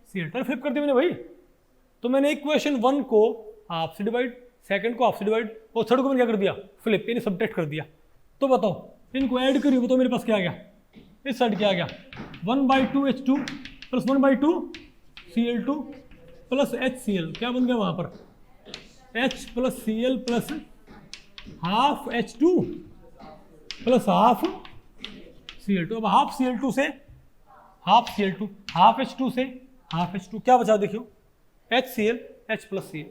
Cl। फ्लिप कर दिया मैंने भाई। तो मैंने इक्वेशन 1 को हाफ से डिवाइड, सेकंड को हाफ से डिवाइड और थर्ड को मैंने क्या कर दिया फ्लिप, यानी सब्ट्रैक्ट कर दिया। तो बताओ इनको ऐड करिए तो मेरे पास क्या आ गया, इस साइड क्या आ गया 1/2 H2 plus 1/2 Cl2 plus HCl क्या बन गया वहां पर H plus Cl plus half H2 plus half Cl2। अब हाफ Cl2 से हाफ Cl2, हाफ H2 से हाफ H2 क्या बचा देखियो HCl H plus Cl,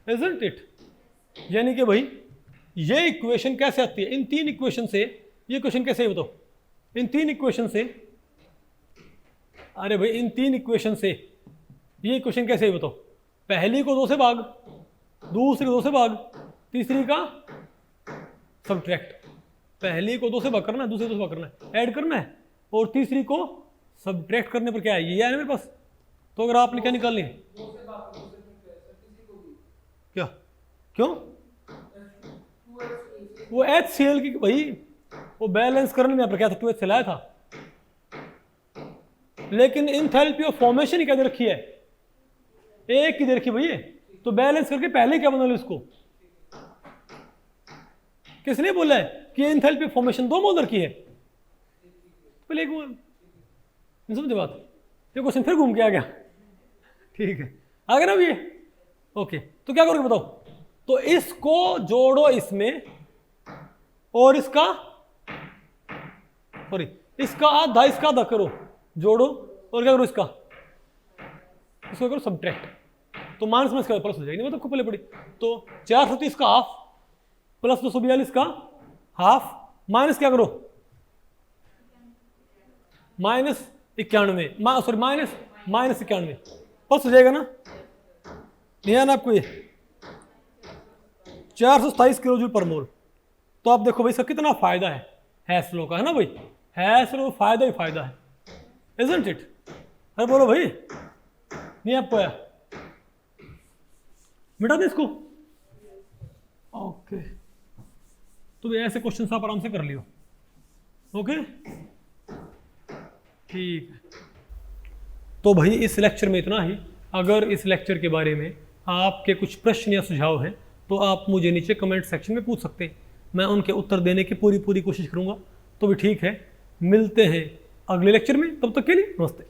isn't it? यानी कि भाई ये इक्वेशन कैसे आती है, इन तीन इक्वेशन से ये इक्वेशन कैसे है बताओ, इन तीन इक्वेशन से, अरे भाई इन तीन इक्वेशन से ये इक्वेशन कैसे है बताओ, पहली को 2 से भाग, दूसरी को 2 से भाग, तीसरी का सब्ट्रैक्ट। पहली को 2 से भाग करना है, दूसरी को 2 से भाग करना है, ऐड करना है, और तीसरी को सब्ट्रैक्ट करने पर क्या है ये है ना मेरे पास। तो अगर आपने क्या निकालनी है क्या, क्यों वो HCl की भाई वो बैलेंस करने में क्या था 2H लाया था, लेकिन इंथैल्पी ऑफ फॉर्मेशन ही क्या दे रखी है, एक ही दे रखी भैया। तो बैलेंस करके पहले क्या बना लो इसको, किसने बोला है कि इंथैल्पी ऑफ फॉर्मेशन 2 मोल रखी है, पहले एक मोल, समझे बात। ये क्वेश्चन फिर घूम के आ गया, ठीक है आ गया ना ये, ओके। तो क्या करोगे बताओ, तो इसको जोड़ो इसमें और इसका सॉरी इसका आधा इसका आधा करो, जोड़ो और क्या करो इसको करो सब्ट्रैक्ट, तो माइनस में इसका प्लस हो जाएगी, मतलब पहले पड़ी। तो 430 का हाफ प्लस 242 का हाफ माइनस क्या करो -91 सॉरी -91 प्लस हो जाएगा ना, नहीं ना आपको ये 427 किलो जूल पर मोल। तो आप देखो भाई इसका कितना फायदा है हैश लॉ का, है ना भाई, हैश लॉ फायदा ही फायदा है, इजंट इट। अरे बोलो भाई नहीं आपको आया, मिटा दे इसको, ओके। तो ऐसे क्वेश्चन आप आराम से कर लियो, ओके ठीक है। तो भाई इस लेक्चर में इतना ही। अगर इस लेक्चर के बारे में आपके कुछ प्रश्न या सुझाव हैं तो आप मुझे नीचे कमेंट सेक्शन में पूछ सकते हैं, मैं उनके उत्तर देने की पूरी कोशिश करूंगा। तो भी ठीक है, मिलते हैं अगले लेक्चर में, तब तक के लिए नमस्ते।